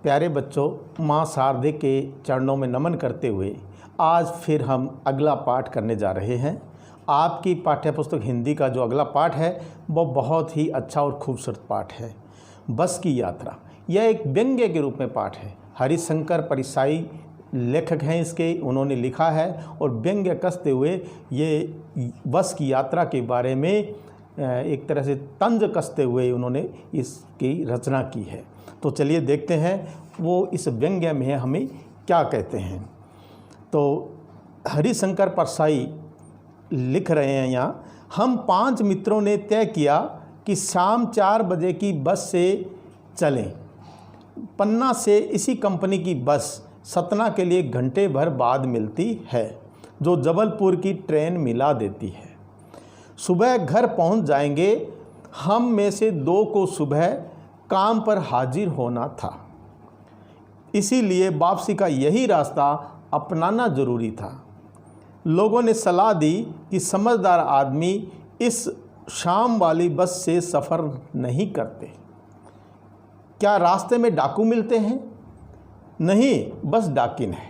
प्यारे बच्चों, माँ शारदे के चरणों में नमन करते हुए आज फिर हम अगला पाठ करने जा रहे हैं। आपकी पाठ्यपुस्तक हिंदी का जो अगला पाठ है वो बहुत ही अच्छा और खूबसूरत पाठ है, बस की यात्रा। यह एक व्यंग्य के रूप में पाठ है। हरिशंकर परिसाई लेखक हैं इसके, उन्होंने लिखा है और व्यंग्य कसते हुए ये बस की यात्रा के बारे में एक तरह से तंज कसते हुए उन्होंने इसकी रचना की है। तो चलिए देखते हैं वो इस व्यंग्य में हमें क्या कहते हैं। तो हरिशंकर परसाई लिख रहे हैं यहाँ, हम 5 मित्रों ने तय किया कि शाम 4 बजे की बस से चलें। पन्ना से इसी कंपनी की बस सतना के लिए घंटे भर बाद मिलती है, जो जबलपुर की ट्रेन मिला देती है। सुबह घर पहुंच जाएंगे। हम में से 2 को सुबह काम पर हाजिर होना था, इसीलिए वापसी का यही रास्ता अपनाना ज़रूरी था। लोगों ने सलाह दी कि समझदार आदमी इस शाम वाली बस से सफ़र नहीं करते। क्या रास्ते में डाकू मिलते हैं? नहीं, बस डाकिन है।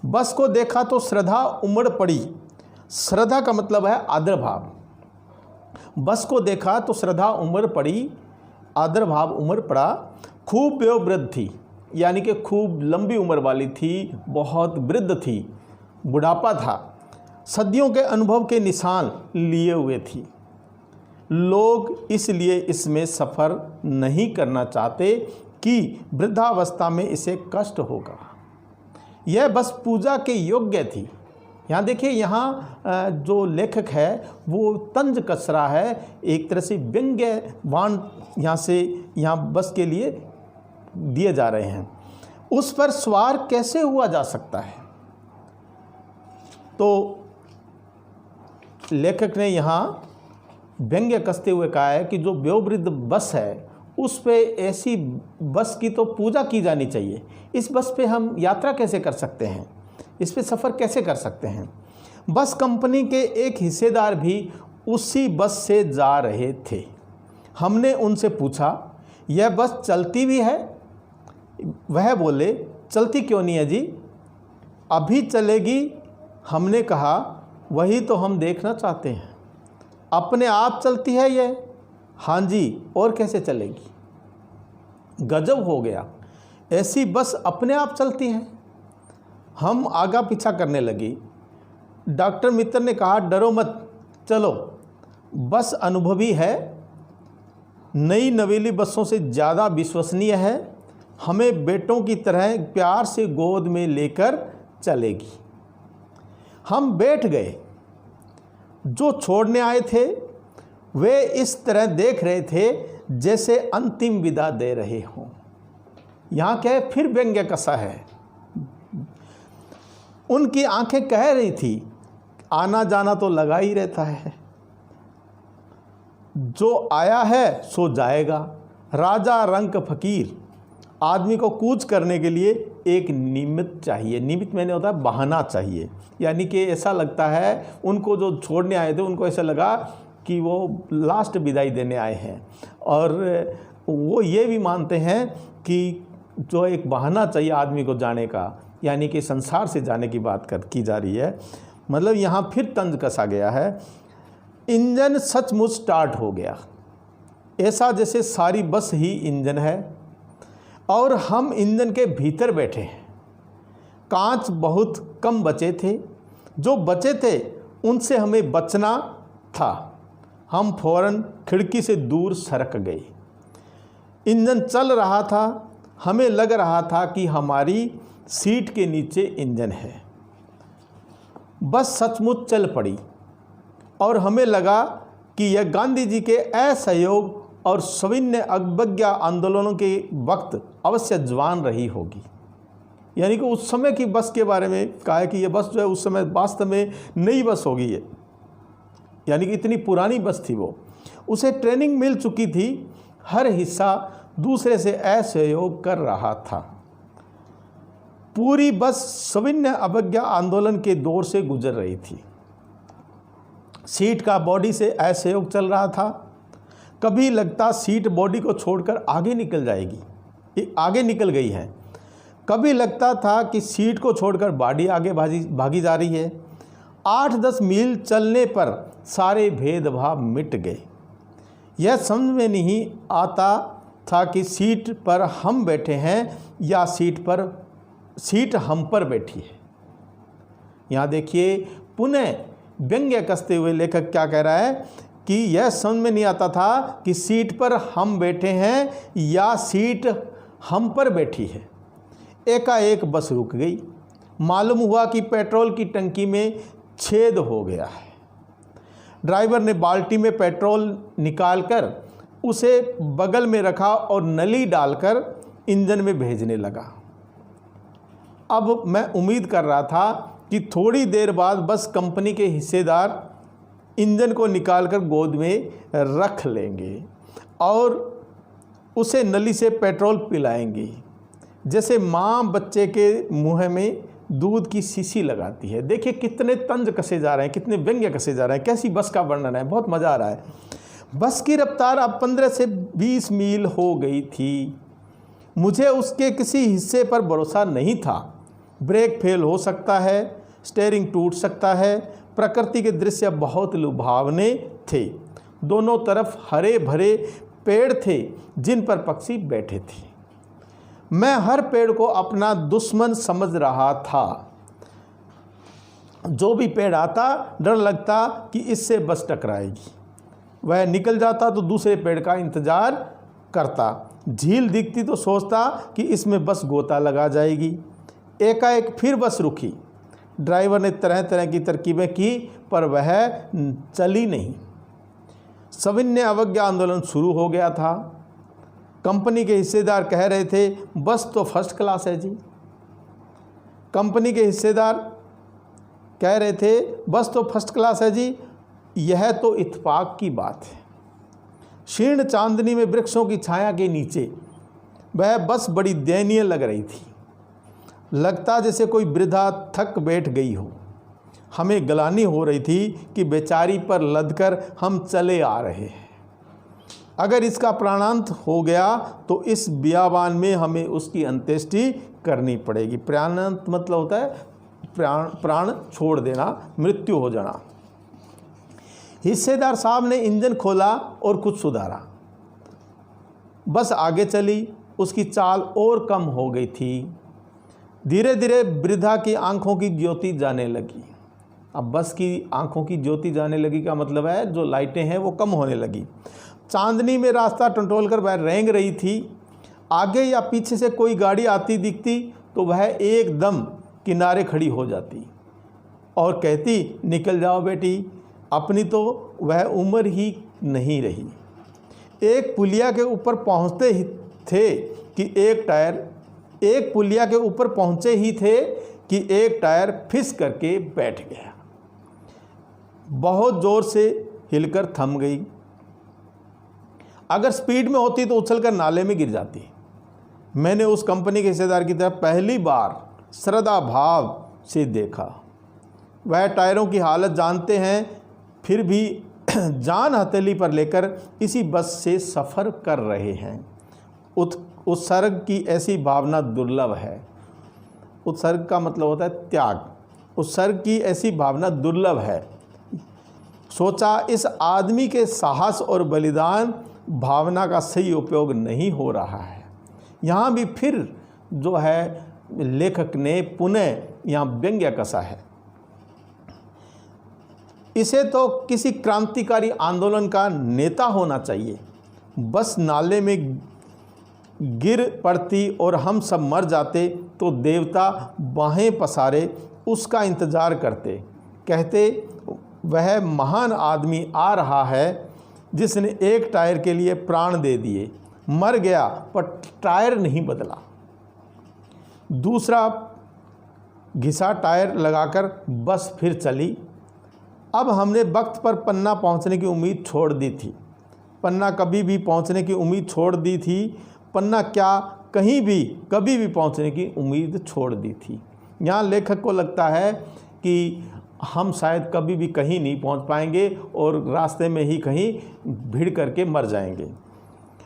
बस को देखा तो श्रद्धा उमड़ पड़ी। श्रद्धा का मतलब है आदर भाव। बस को देखा तो श्रद्धा उमड़ पड़ी, आदर भाव उमड़ पड़ा। खूब वयोवृद्ध थी, यानी कि खूब लंबी उम्र वाली थी, बहुत वृद्ध थी, बुढ़ापा था, सदियों के अनुभव के निशान लिए हुए थी। लोग इसलिए इसमें सफ़र नहीं करना चाहते कि वृद्धावस्था में इसे कष्ट होगा। यह बस पूजा के योग्य थी। यहाँ देखिए, यहाँ जो लेखक है वो तंज कस रहा है, एक तरह से व्यंग्यवान यहाँ बस के लिए दिए जा रहे हैं। उस पर सवार कैसे हुआ जा सकता है? तो लेखक ने यहाँ व्यंग्य कसते हुए कहा है कि जो वयोवृद्ध बस है उस पे ऐसी बस की तो पूजा की जानी चाहिए। इस बस पे हम यात्रा कैसे कर सकते हैं? इस पे सफ़र कैसे कर सकते हैं? बस कंपनी के एक हिस्सेदार भी उसी बस से जा रहे थे। हमने उनसे पूछा, यह बस चलती भी है? वह बोले, चलती क्यों नहीं है जी, अभी चलेगी। हमने कहा, वही तो हम देखना चाहते हैं। अपने आप चलती है यह? हाँ जी, और कैसे चलेगी? गजब हो गया, ऐसी बस अपने आप चलती है। हम आगा पीछा करने लगी। डॉक्टर मित्र ने कहा, डरो मत, चलो, बस अनुभवी है, नई नवेली बसों से ज़्यादा विश्वसनीय है, हमें बेटों की तरह प्यार से गोद में लेकर चलेगी। हम बैठ गए। जो छोड़ने आए थे वे इस तरह देख रहे थे जैसे अंतिम विदा दे रहे हों। यहाँ क्या है, फिर व्यंग्य कसा है। उनकी आंखें कह रही थी, आना जाना तो लगा ही रहता है, जो आया है सो जाएगा। राजा रंक फकीर। आदमी को कूच करने के लिए एक निमित्त चाहिए। निमित्त मैंने होता है बहाना चाहिए, यानी कि ऐसा लगता है उनको जो छोड़ने आए थे उनको ऐसा लगा कि वो लास्ट विदाई देने आए हैं, और वो ये भी मानते हैं कि जो एक बहाना चाहिए आदमी को जाने का, यानी कि संसार से जाने की बात की जा रही है। मतलब यहाँ फिर तंज कसा गया है। इंजन सचमुच स्टार्ट हो गया, ऐसा जैसे सारी बस ही इंजन है और हम इंजन के भीतर बैठे हैं। कांच बहुत कम बचे थे, जो बचे थे उनसे हमें बचना था। हम फौरन खिड़की से दूर सरक गए। इंजन चल रहा था, हमें लग रहा था कि हमारी सीट के नीचे इंजन है। बस सचमुच चल पड़ी और हमें लगा कि यह गांधी जी के असहयोग और सविनय अवज्ञा आंदोलनों के वक्त अवश्य जवान रही होगी। यानी कि उस समय की बस के बारे में कहा है कि यह बस जो है उस समय वास्तव में नई बस होगी है, यानी कि इतनी पुरानी बस थी वो। उसे ट्रेनिंग मिल चुकी थी, हर हिस्सा दूसरे से असहयोग कर रहा था। पूरी बस सविनय अवज्ञा आंदोलन के दौर से गुजर रही थी। सीट का बॉडी से असहयोग चल रहा था। कभी लगता सीट बॉडी को छोड़कर आगे निकल जाएगी, आगे निकल गई हैं। कभी लगता था कि सीट को छोड़कर बॉडी आगे भागी जा रही है। 8-10 मील चलने पर सारे भेदभाव मिट गए। यह समझ में नहीं आता था कि सीट पर हम बैठे हैं या सीट हम पर बैठी है। यहाँ देखिए पुनः व्यंग्य कसते हुए लेखक क्या कह रहा है कि यह समझ में नहीं आता था कि सीट पर हम बैठे हैं या सीट हम पर बैठी है। एकाएक बस रुक गई। मालूम हुआ कि पेट्रोल की टंकी में छेद हो गया है। ड्राइवर ने बाल्टी में पेट्रोल निकालकर उसे बगल में रखा और नली डालकर इंजन में भेजने लगा। अब मैं उम्मीद कर रहा था कि थोड़ी देर बाद बस कंपनी के हिस्सेदार इंजन को निकालकर गोद में रख लेंगे और उसे नली से पेट्रोल पिलाएंगे, जैसे माँ बच्चे के मुँह में दूध की शीशी लगाती है। देखिए कितने तंज कसे जा रहे हैं, कितने व्यंग्य कसे जा रहे हैं, कैसी बस का वर्णन है, बहुत मज़ा आ रहा है। बस की रफ्तार अब 15 से 20 मील हो गई थी। मुझे उसके किसी हिस्से पर भरोसा नहीं था। ब्रेक फेल हो सकता है, स्टीयरिंग टूट सकता है। प्रकृति के दृश्य बहुत लुभावने थे। दोनों तरफ हरे भरे पेड़ थे जिन पर पक्षी बैठे थे। मैं हर पेड़ को अपना दुश्मन समझ रहा था। जो भी पेड़ आता डर लगता कि इससे बस टकराएगी। वह निकल जाता तो दूसरे पेड़ का इंतजार करता। झील दिखती तो सोचता कि इसमें बस गोता लगा जाएगी। एकाएक फिर बस रुकी। ड्राइवर ने तरह तरह की तरकीबें की पर वह चली नहीं। सविनय अवज्ञा आंदोलन शुरू हो गया था। कंपनी के हिस्सेदार कह रहे थे बस तो फर्स्ट क्लास है जी। कंपनी के हिस्सेदार कह रहे थे बस तो फर्स्ट क्लास है जी। यह तो इत्तेफाक की बात है। क्षीण चांदनी में वृक्षों की छाया के नीचे वह बस बड़ी दयनीय लग रही थी। लगता जैसे कोई वृद्धा थक बैठ गई हो। हमें गलानी हो रही थी कि बेचारी पर लदकर हम चले आ रहे हैं। अगर इसका प्राणांत हो गया तो इस बियाबान में हमें उसकी अंत्येष्टि करनी पड़ेगी। प्राणांत मतलब होता है प्राण छोड़ देना, मृत्यु हो जाना। हिस्सेदार साहब ने इंजन खोला और कुछ सुधारा। बस आगे चली। उसकी चाल और कम हो गई थी। धीरे धीरे वृद्धा की आंखों की ज्योति जाने लगी। अब बस की आंखों की ज्योति जाने लगी का मतलब है जो लाइटें हैं वो कम होने लगी। चांदनी में रास्ता टटोल कर वह रेंग रही थी। आगे या पीछे से कोई गाड़ी आती दिखती तो वह एकदम किनारे खड़ी हो जाती और कहती निकल जाओ बेटी, अपनी तो वह उम्र ही नहीं रही। एक पुलिया के ऊपर पहुंचते ही थे कि एक टायर फिस करके बैठ गया। बहुत ज़ोर से हिलकर थम गई। अगर स्पीड में होती तो उछलकर नाले में गिर जाती। मैंने उस कंपनी के हिस्सेदार की तरफ पहली बार श्रद्धा भाव से देखा। वह टायरों की हालत जानते हैं, फिर भी जान हथेली पर लेकर इसी बस से सफ़र कर रहे हैं। उत्सर्ग की ऐसी भावना दुर्लभ है। उत्सर्ग का मतलब होता है त्याग। उत्सर्ग की ऐसी भावना दुर्लभ है। सोचा इस आदमी के साहस और बलिदान भावना का सही उपयोग नहीं हो रहा है। यहाँ भी फिर जो है लेखक ने पुनः यहाँ व्यंग्य कसा है। इसे तो किसी क्रांतिकारी आंदोलन का नेता होना चाहिए। बस नाले में गिर पड़ती और हम सब मर जाते तो देवता बाहें पसारे उसका इंतज़ार करते, कहते वह महान आदमी आ रहा है जिसने एक टायर के लिए प्राण दे दिए। मर गया पर टायर नहीं बदला। दूसरा घिसा टायर लगाकर बस फिर चली। अब हमने वक्त पर पन्ना पहुंचने की उम्मीद छोड़ दी थी। पन्ना कभी भी पहुंचने की उम्मीद छोड़ दी थी। पन्ना क्या कहीं भी कभी भी पहुंचने की उम्मीद छोड़ दी थी। यहाँ लेखक को लगता है कि हम शायद कभी भी कहीं नहीं पहुंच पाएंगे और रास्ते में ही कहीं भीड़ करके मर जाएंगे।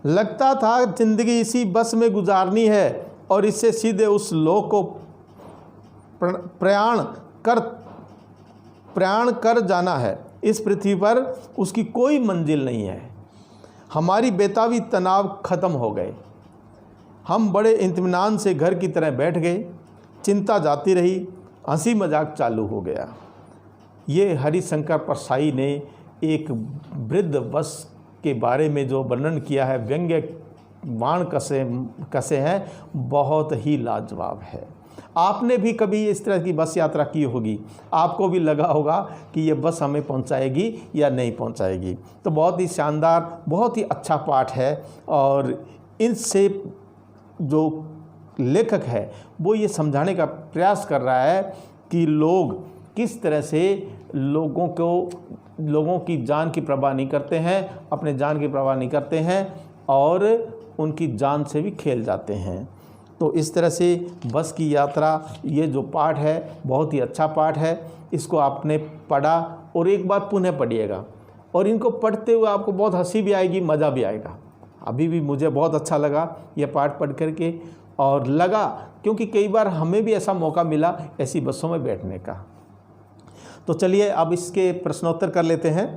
लगता था जिंदगी इसी बस में गुजारनी है और इससे सीधे उस लोक को प्रयाण कर जाना है। इस पृथ्वी पर उसकी कोई मंजिल नहीं है। हमारी बेताबी तनाव खत्म हो गए। हम बड़े इत्मीनान से घर की तरह बैठ गए। चिंता जाती रही, हंसी मजाक चालू हो गया। ये हरिशंकर परसाई ने एक वृद्ध बस के बारे में जो वर्णन किया है, व्यंग्य बाण कसे हैं, बहुत ही लाजवाब है। आपने भी कभी इस तरह की बस यात्रा की होगी, आपको भी लगा होगा कि ये बस हमें पहुंचाएगी या नहीं पहुंचाएगी। तो बहुत ही शानदार, बहुत ही अच्छा पाठ है और इनसे जो लेखक है वो ये समझाने का प्रयास कर रहा है कि लोग किस तरह से लोगों की जान की परवाह नहीं करते हैं, अपने जान की परवाह नहीं करते हैं और उनकी जान से भी खेल जाते हैं। तो इस तरह से बस की यात्रा, ये जो पाठ है बहुत ही अच्छा पाठ है। इसको आपने पढ़ा और एक बार पुनः पढ़िएगा और इनको पढ़ते हुए आपको बहुत हंसी भी आएगी, मज़ा भी आएगा। अभी भी मुझे बहुत अच्छा लगा ये पाठ पढ़ करके और लगा, क्योंकि कई बार हमें भी ऐसा मौका मिला ऐसी बसों में बैठने का। तो चलिए अब इसके प्रश्नोत्तर कर लेते हैं।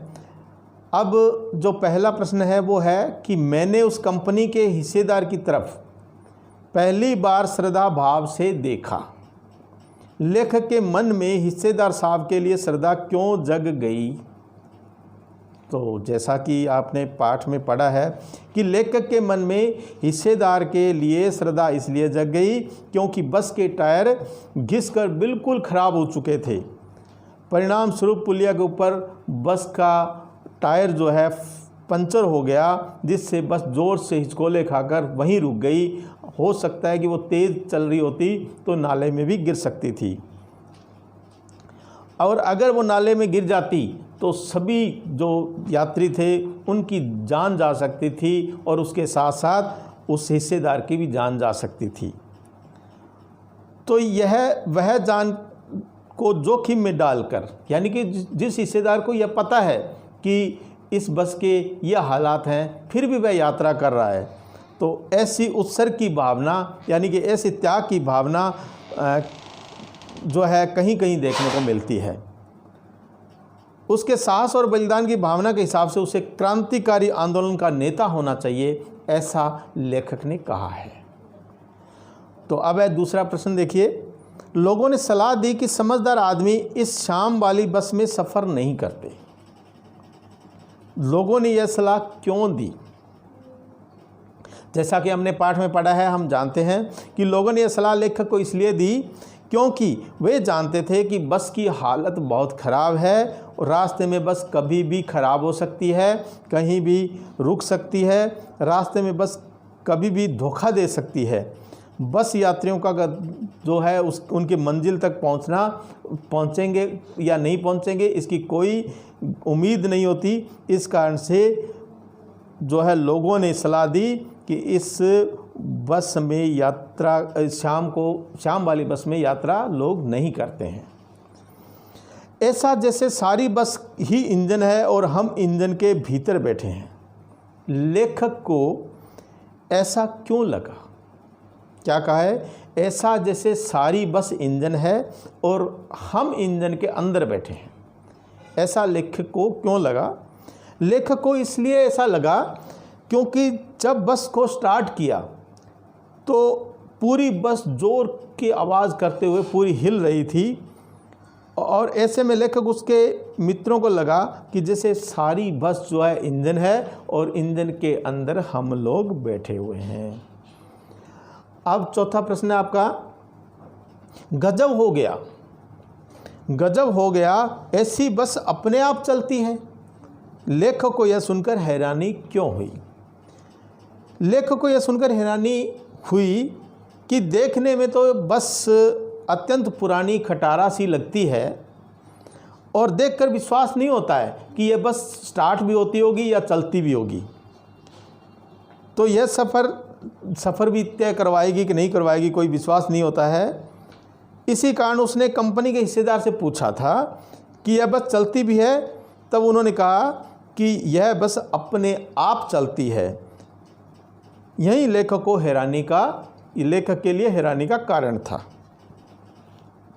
अब जो पहला प्रश्न है वो है कि मैंने उस कंपनी के हिस्सेदार की तरफ पहली बार श्रद्धा भाव से देखा। लेखक के मन में हिस्सेदार साहब के लिए श्रद्धा क्यों जग गई? तो जैसा कि आपने पाठ में पढ़ा है कि लेखक के मन में हिस्सेदार के लिए श्रद्धा इसलिए जग गई क्योंकि बस के टायर घिसकर बिल्कुल ख़राब हो चुके थे। परिणाम स्वरूप पुलिया के ऊपर बस का टायर जो है पंचर हो गया, जिससे बस ज़ोर से हिचकोले खाकर वहीं रुक गई। हो सकता है कि वो तेज़ चल रही होती तो नाले में भी गिर सकती थी, और अगर वो नाले में गिर जाती तो सभी जो यात्री थे उनकी जान जा सकती थी और उसके साथ साथ उस हिस्सेदार की भी जान जा सकती थी। तो यह वह जान को जोखिम में डालकर, यानी कि जिस हिस्सेदार को यह पता है कि इस बस के ये हालात हैं फिर भी वह यात्रा कर रहा है, तो ऐसी उत्सर्ग की भावना, यानी कि ऐसी त्याग की भावना जो है कहीं कहीं देखने को मिलती है। उसके साहस और बलिदान की भावना के हिसाब से उसे क्रांतिकारी आंदोलन का नेता होना चाहिए, ऐसा लेखक ने कहा है। तो अब है दूसरा प्रश्न देखिए। लोगों ने सलाह दी कि समझदार आदमी इस शाम वाली बस में सफ़र नहीं करते। लोगों ने यह सलाह क्यों दी? जैसा कि हमने पाठ में पढ़ा है, हम जानते हैं कि लोगों ने यह सलाह लेखक को इसलिए दी क्योंकि वे जानते थे कि बस की हालत बहुत ख़राब है और रास्ते में बस कभी भी ख़राब हो सकती है, कहीं भी रुक सकती है, रास्ते में बस कभी भी धोखा दे सकती है। बस यात्रियों का जो है उनकी मंजिल तक पहुंचेंगे या नहीं पहुंचेंगे इसकी कोई उम्मीद नहीं होती। इस कारण से जो है लोगों ने सलाह दी कि इस बस में यात्रा शाम वाली बस में यात्रा लोग नहीं करते हैं। ऐसा जैसे सारी बस ही इंजन है और हम इंजन के भीतर बैठे हैं। लेखक को ऐसा क्यों लगा? क्या कहा है? ऐसा जैसे सारी बस इंजन है और हम इंजन के अंदर बैठे हैं। ऐसा लेखक को क्यों लगा? लेखक को इसलिए ऐसा लगा क्योंकि जब बस को स्टार्ट किया तो पूरी बस जोर की आवाज़ करते हुए पूरी हिल रही थी, और ऐसे में लेखक उसके मित्रों को लगा कि जैसे सारी बस जो है इंजन है और इंजन के अंदर हम लोग बैठे हुए हैं। अब चौथा प्रश्न है आपका, गजब हो गया। गजब हो गया, ऐसी बस अपने आप चलती है। लेखक को यह सुनकर हैरानी क्यों हुई? लेखक को यह सुनकर हैरानी हुई कि देखने में तो बस अत्यंत पुरानी खटारा सी लगती है और देखकर विश्वास नहीं होता है कि यह बस स्टार्ट भी होती होगी या चलती भी होगी। तो यह सफ़र भी तय करवाएगी कि नहीं करवाएगी कोई विश्वास नहीं होता है। इसी कारण उसने कंपनी के हिस्सेदार से पूछा था कि यह बस चलती भी है। तब उन्होंने कहा कि यह बस अपने आप चलती है। यही लेखक के लिए हैरानी का कारण था।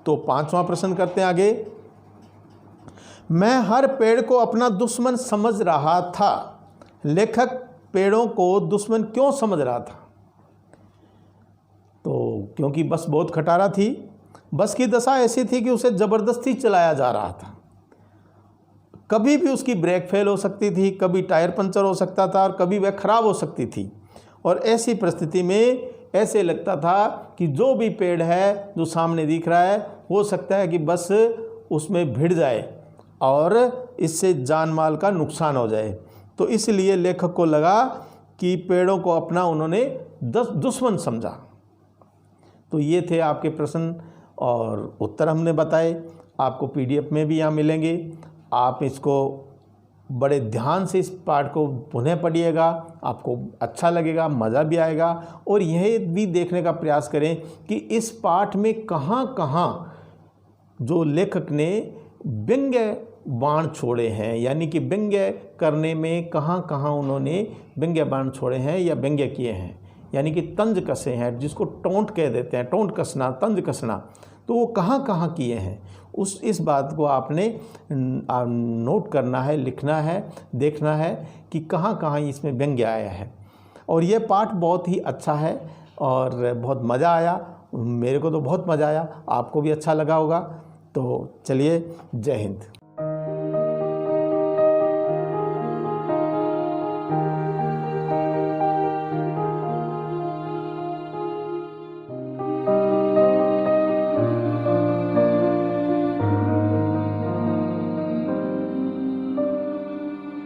तो 5वां प्रश्न करते हैं आगे। मैं हर पेड़ को अपना दुश्मन समझ रहा था। लेखक पेड़ों को दुश्मन क्यों समझ रहा था? तो क्योंकि बस बहुत खटारा थी। बस की दशा ऐसी थी कि उसे ज़बरदस्ती चलाया जा रहा था। कभी भी उसकी ब्रेक फेल हो सकती थी, कभी टायर पंचर हो सकता था और कभी वह खराब हो सकती थी। और ऐसी परिस्थिति में ऐसे लगता था कि जो भी पेड़ है जो सामने दिख रहा है, हो सकता है कि बस उसमें भिड़ जाए और इससे जान माल का नुकसान हो जाए। तो इसलिए लेखक को लगा कि पेड़ों को अपना उन्होंने दुश्मन समझा। तो ये थे आपके प्रश्न और उत्तर हमने बताए। आपको PDF में भी यहाँ मिलेंगे। आप इसको बड़े ध्यान से इस पाठ को पुनः पढ़िएगा, आपको अच्छा लगेगा, मज़ा भी आएगा। और यह भी देखने का प्रयास करें कि इस पाठ में कहाँ कहाँ जो लेखक ने व्यंग्य बाण छोड़े हैं, यानी कि व्यंग्य करने में कहाँ कहाँ उन्होंने व्यंग्य बाण छोड़े हैं या व्यंग्य किए हैं, यानी कि तंज कसे हैं, जिसको टोंट कह देते हैं, टोंट कसना, तंज कसना। तो वो कहाँ कहाँ किए हैं, इस बात को आपने नोट करना है, लिखना है, देखना है कि कहाँ कहाँ इसमें व्यंग्य आया है। और ये पाठ बहुत ही अच्छा है और बहुत मज़ा आया। मेरे को तो बहुत मज़ा आया, आपको भी अच्छा लगा होगा। तो चलिए, जय हिंद।